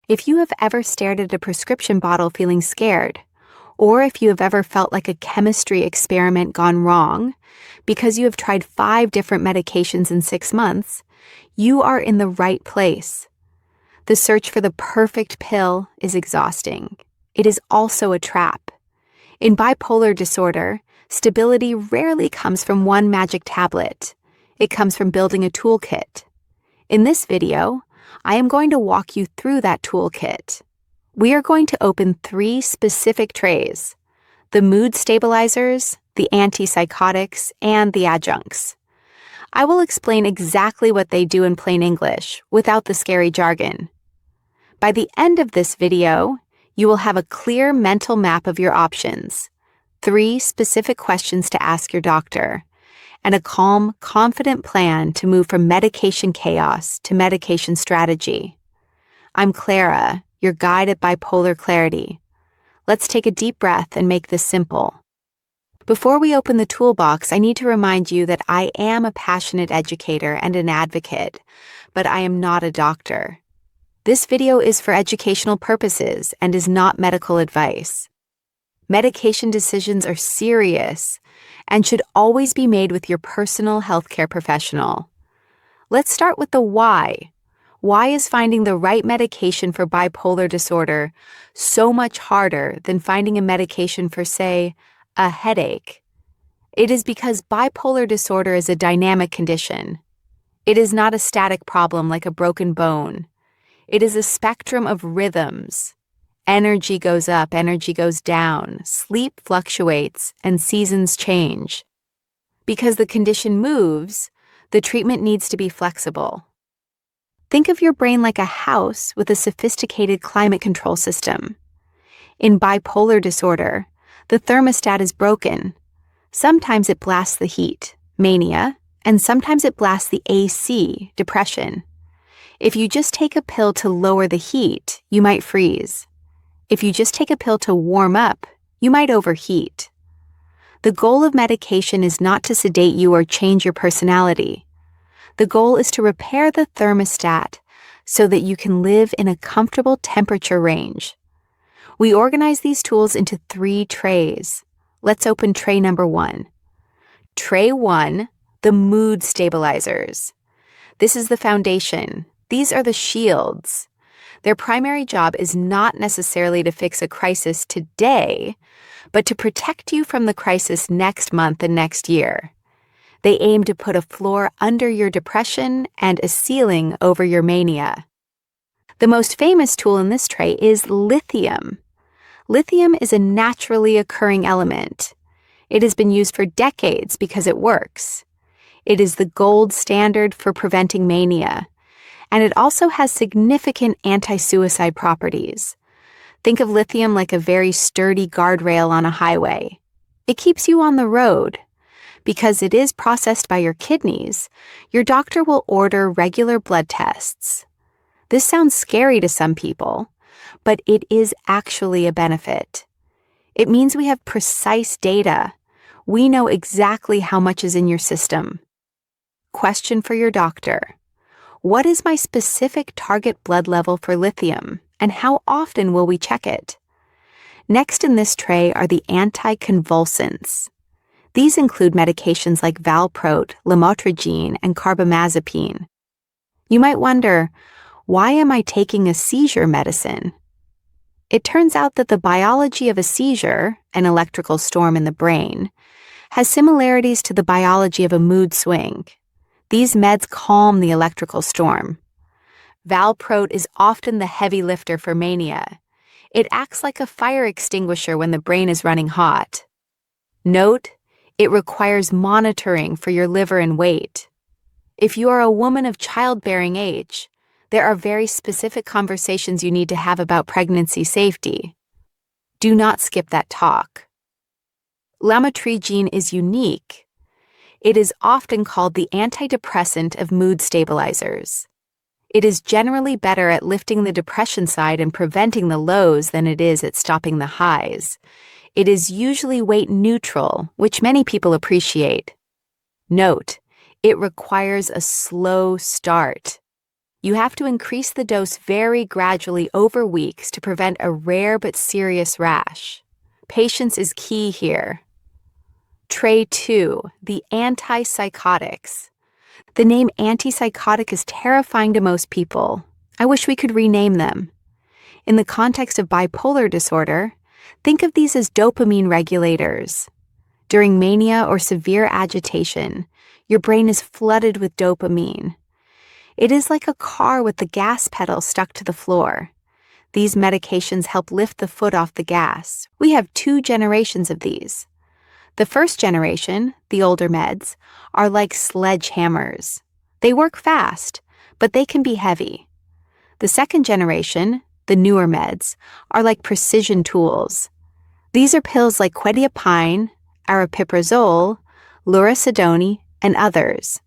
If you have ever stared at a prescription bottle feeling scared, or if you have ever felt like a chemistry experiment gone wrong because you have tried 5 different medications in 6 months, you are in the right place. The search for the perfect pill is exhausting. It is also a trap. In bipolar disorder, stability rarely comes from one magic tablet. It comes from building a toolkit. In this video, I am going to walk you through that toolkit. We are going to open 3 specific trays: the mood stabilizers, the antipsychotics, and the adjuncts. I will explain exactly what they do in plain English, without the scary jargon. By the end of this video, you will have a clear mental map of your options, 3 specific questions to ask your doctor, and a calm, confident plan to move from medication chaos to medication strategy. I'm Clara, your guide at Bipolar Clarity. Let's take a deep breath and make this simple. Before we open the toolbox, I need to remind you that I am a passionate educator and an advocate, but I am not a doctor. This video is for educational purposes and is not medical advice. Medication decisions are serious and should always be made with your personal healthcare professional. Let's start with the why. Why is finding the right medication for bipolar disorder so much harder than finding a medication for, say, a headache? It is because bipolar disorder is a dynamic condition. It is not a static problem like a broken bone. It is a spectrum of rhythms. Energy goes up, energy goes down, sleep fluctuates, and seasons change. Because the condition moves, the treatment needs to be flexible. Think of your brain like a house with a sophisticated climate control system. In bipolar disorder, the thermostat is broken. Sometimes it blasts the heat, mania, and sometimes it blasts the AC, depression. If you just take a pill to lower the heat, you might freeze. If you just take a pill to warm up, you might overheat. The goal of medication is not to sedate you or change your personality. The goal is to repair the thermostat so that you can live in a comfortable temperature range. We organize these tools into 3 trays. Let's open tray number 1. Tray 1, the mood stabilizers. This is the foundation. These are the shields. Their primary job is not necessarily to fix a crisis today, but to protect you from the crisis next month and next year. They aim to put a floor under your depression and a ceiling over your mania. The most famous tool in this tray is lithium. Lithium is a naturally occurring element. It has been used for decades because it works. It is the gold standard for preventing mania. And it also has significant anti-suicide properties. Think of lithium like a very sturdy guardrail on a highway. It keeps you on the road. Because it is processed by your kidneys, your doctor will order regular blood tests. This sounds scary to some people, but it is actually a benefit. It means we have precise data. We know exactly how much is in your system. Question for your doctor. What is my specific target blood level for lithium, and how often will we check it? Next in this tray are the anticonvulsants. These include medications like valproate, lamotrigine, and carbamazepine. You might wonder, why am I taking a seizure medicine? It turns out that the biology of a seizure, an electrical storm in the brain, has similarities to the biology of a mood swing. These meds calm the electrical storm. Valproate is often the heavy lifter for mania. It acts like a fire extinguisher when the brain is running hot. Note, it requires monitoring for your liver and weight. If you are a woman of childbearing age, there are very specific conversations you need to have about pregnancy safety. Do not skip that talk. Lamotrigine is unique. It is often called the antidepressant of mood stabilizers. It is generally better at lifting the depression side and preventing the lows than it is at stopping the highs. It is usually weight neutral, which many people appreciate. Note, it requires a slow start. You have to increase the dose very gradually over weeks to prevent a rare but serious rash. Patience is key here. Tray 2, the antipsychotics. The name antipsychotic is terrifying to most people. I wish we could rename them. In the context of bipolar disorder, think of these as dopamine regulators. During mania or severe agitation, your brain is flooded with dopamine. It is like a car with the gas pedal stuck to the floor. These medications help lift the foot off the gas. We have 2 generations of these. The first generation, the older meds, are like sledgehammers. They work fast, but they can be heavy. The second generation, the newer meds, are like precision tools. These are pills like quetiapine, aripiprazole, lurasidone, and others.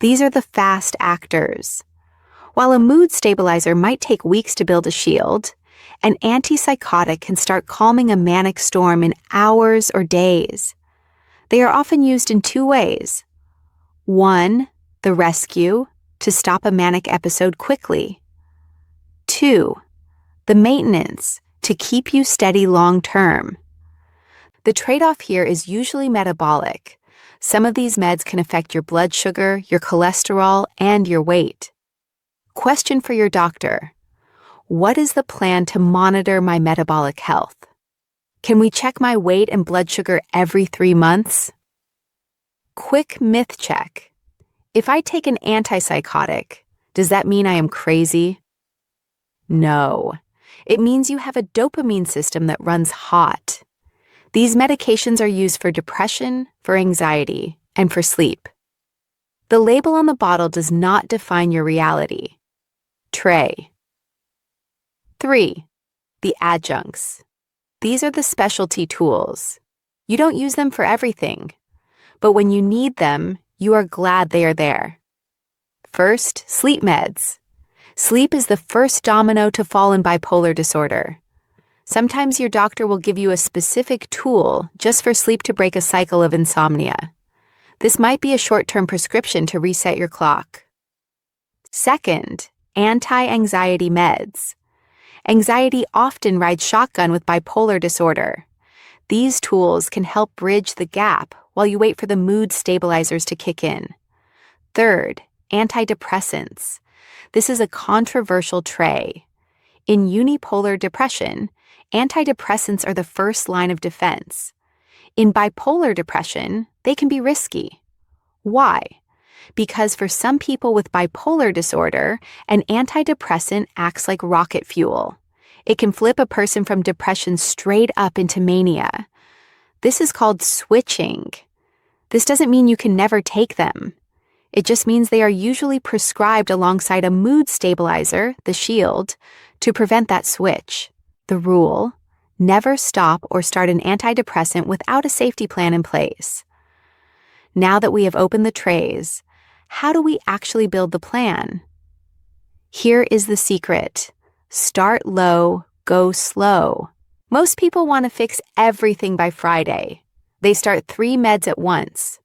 These are the fast actors. While a mood stabilizer might take weeks to build a shield, an antipsychotic can start calming a manic storm in hours or days. They are often used in 2 ways. 1, the rescue, to stop a manic episode quickly. 2, the maintenance, to keep you steady long term. The trade-off here is usually metabolic. Some of these meds can affect your blood sugar, your cholesterol, and your weight. Question for your doctor: what is the plan to monitor my metabolic health? Can we check my weight and blood sugar every 3 months? Quick myth check. If I take an antipsychotic, does that mean I am crazy? No. It means you have a dopamine system that runs hot. These medications are used for depression, for anxiety, and for sleep. The label on the bottle does not define your reality. Tray. 3. The adjuncts. These are the specialty tools. You don't use them for everything, but when you need them, you are glad they are there. First, sleep meds. Sleep is the first domino to fall in bipolar disorder. Sometimes your doctor will give you a specific tool just for sleep to break a cycle of insomnia. This might be a short-term prescription to reset your clock. Second, anti-anxiety meds. Anxiety often rides shotgun with bipolar disorder. These tools can help bridge the gap while you wait for the mood stabilizers to kick in. Third, antidepressants. This is a controversial tray. In unipolar depression, antidepressants are the first line of defense. In bipolar depression, they can be risky. Why? Because for some people with bipolar disorder, an antidepressant acts like rocket fuel. It can flip a person from depression straight up into mania. This is called switching. This doesn't mean you can never take them. It just means they are usually prescribed alongside a mood stabilizer, the shield, to prevent that switch. The rule: never stop or start an antidepressant without a safety plan in place. Now that we have opened the trays, how do we actually build the plan? Here is the secret. Start low, go slow. Most people want to fix everything by Friday. They start 3 meds at once.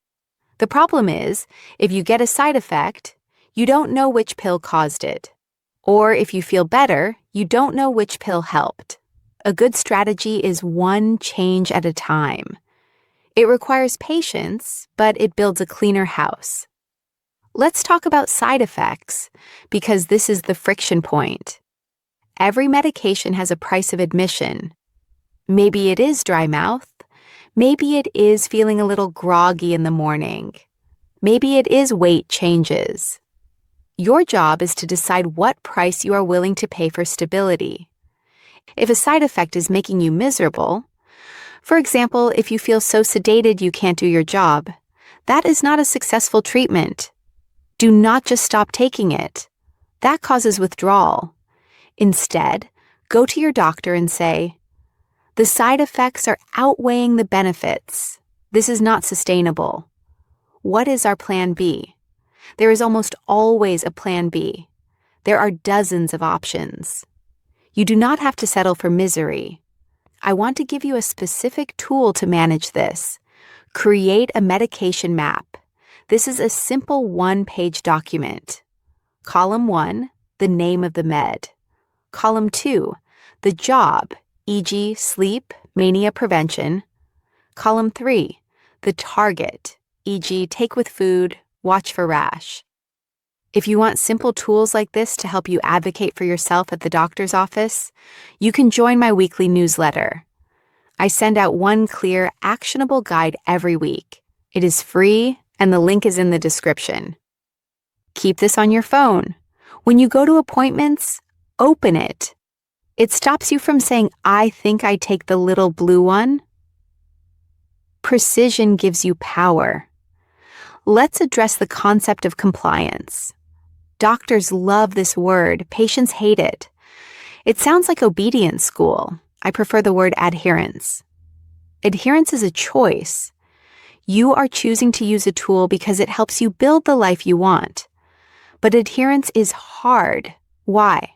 The problem is, if you get a side effect, you don't know which pill caused it. Or if you feel better, you don't know which pill helped. A good strategy is 1 change at a time. It requires patience, but it builds a cleaner house. Let's talk about side effects, because this is the friction point. Every medication has a price of admission. Maybe it is dry mouth. Maybe it is feeling a little groggy in the morning. Maybe it is weight changes. Your job is to decide what price you are willing to pay for stability. If a side effect is making you miserable, for example, if you feel so sedated you can't do your job, that is not a successful treatment. Do not just stop taking it. That causes withdrawal. Instead, go to your doctor and say, "The side effects are outweighing the benefits. This is not sustainable. What is our plan B?" There is almost always a plan B. There are dozens of options. You do not have to settle for misery. I want to give you a specific tool to manage this. Create a medication map. This is a simple 1-page document. Column 1, the name of the med. Column 2, the job, e.g., sleep, mania prevention. Column 3, the target, e.g., take with food, watch for rash. If you want simple tools like this to help you advocate for yourself at the doctor's office, you can join my weekly newsletter. I send out one clear, actionable guide every week. It is free, and the link is in the description. Keep this on your phone. When you go to appointments, open it. It stops you from saying, "I think I take the little blue one." Precision gives you power. Let's address the concept of compliance. Doctors love this word. Patients hate it. It sounds like obedience school. I prefer the word adherence. Adherence is a choice. You are choosing to use a tool because it helps you build the life you want. But adherence is hard. Why?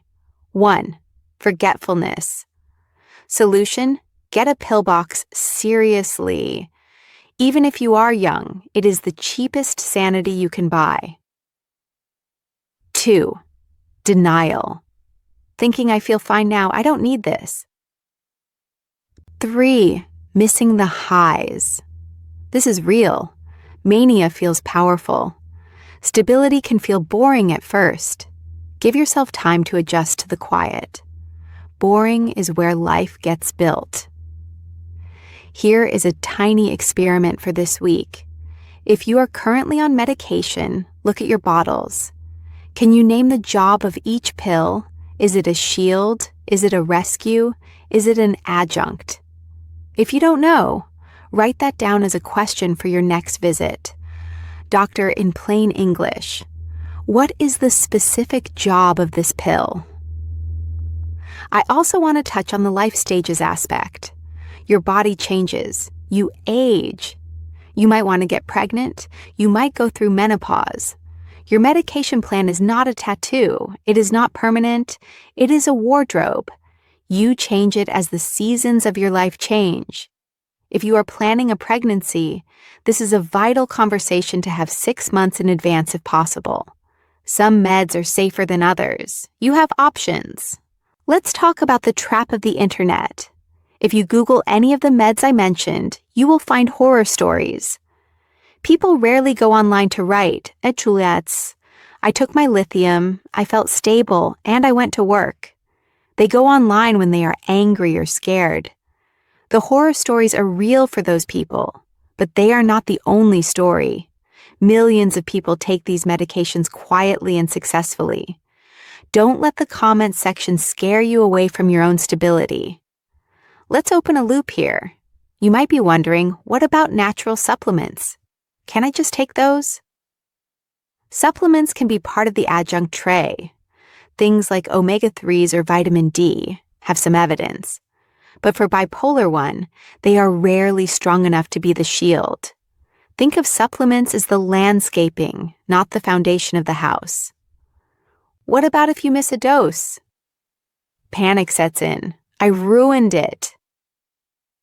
1. Forgetfulness. Solution: get a pill box seriously. Even if you are young, it is the cheapest sanity you can buy. 2. Denial. Thinking, "I feel fine now, I don't need this." 3. Missing the highs. This is real. Mania feels powerful. Stability can feel boring at first. Give yourself time to adjust to the quiet. Boring is where life gets built. Here is a tiny experiment for this week. If you are currently on medication, look at your bottles. Can you name the job of each pill? Is it a shield? Is it a rescue? Is it an adjunct? If you don't know, write that down as a question for your next visit. Doctor, in plain English, what is the specific job of this pill? I also want to touch on the life stages aspect. Your body changes. You age. You might want to get pregnant. You might go through menopause. Your medication plan is not a tattoo. It is not permanent. It is a wardrobe. You change it as the seasons of your life change. If you are planning a pregnancy, this is a vital conversation to have 6 months in advance if possible. Some meds are safer than others. You have options. Let's talk about the trap of the internet. If you Google any of the meds I mentioned, you will find horror stories. People rarely go online to write, "Juliet's, I took my lithium, I felt stable, and I went to work." They go online when they are angry or scared. The horror stories are real for those people, but they are not the only story. Millions of people take these medications quietly and successfully. Don't let the comments section scare you away from your own stability. Let's open a loop here. You might be wondering, what about natural supplements? Can I just take those? Supplements can be part of the adjunct tray. Things like omega-3s or vitamin D have some evidence. But for bipolar 1, they are rarely strong enough to be the shield. Think of supplements as the landscaping, not the foundation of the house. What about if you miss a dose? Panic sets in. I ruined it.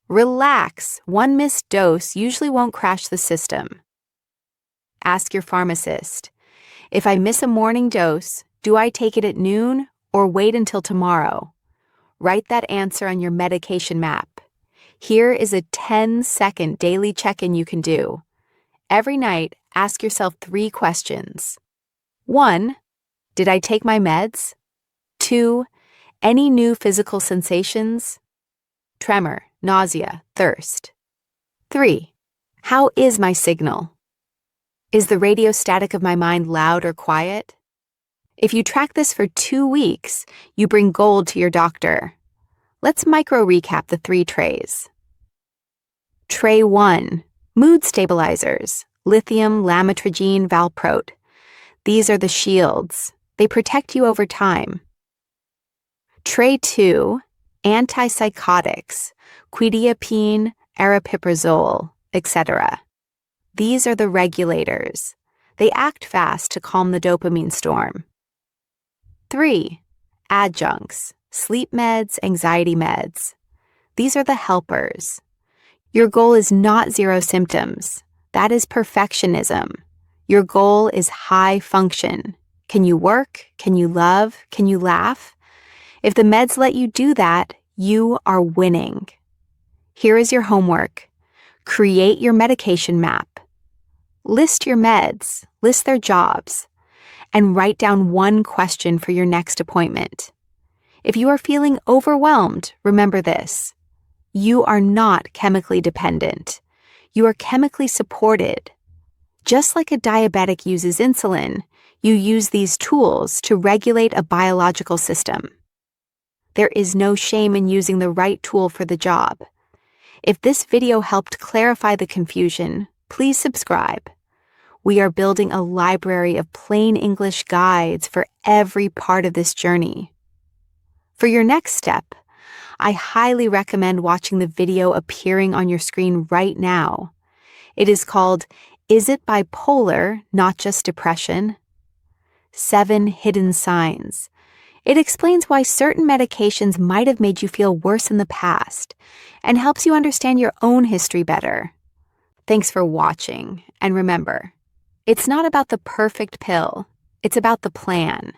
Relax. One missed dose usually won't crash the system. Ask your pharmacist. If I miss a morning dose, do I take it at noon or wait until tomorrow? Write that answer on your medication map. Here is a 10-second daily check-in you can do. Every night, ask yourself 3 questions. 1. Did I take my meds? 2. Any new physical sensations? Tremor, nausea, thirst. 3. How is my signal? Is the radio static of my mind loud or quiet? If you track this for 2 weeks, you bring gold to your doctor. Let's micro-recap the 3 trays. Tray 1, mood stabilizers, lithium, lamotrigine, valproate. These are the shields. They protect you over time. Tray 2, antipsychotics, quetiapine, aripiprazole, etc. These are the regulators. They act fast to calm the dopamine storm. 3. Adjuncts, sleep meds, anxiety meds. These are the helpers. Your goal is not 0 symptoms. That is perfectionism. Your goal is high function. Can you work? Can you love? Can you laugh? If the meds let you do that, you are winning. Here is your homework. Create your medication map. List your meds, list their jobs, and write down one question for your next appointment. If you are feeling overwhelmed, remember this. You are not chemically dependent. You are chemically supported. Just like a diabetic uses insulin, you use these tools to regulate a biological system. There is no shame in using the right tool for the job. If this video helped clarify the confusion, please subscribe. We are building a library of plain English guides for every part of this journey. For your next step, I highly recommend watching the video appearing on your screen right now. It is called, Is It Bipolar, Not Just Depression? 7 Hidden Signs. It explains why certain medications might have made you feel worse in the past and helps you understand your own history better. Thanks for watching, and remember, it's not about the perfect pill, it's about the plan.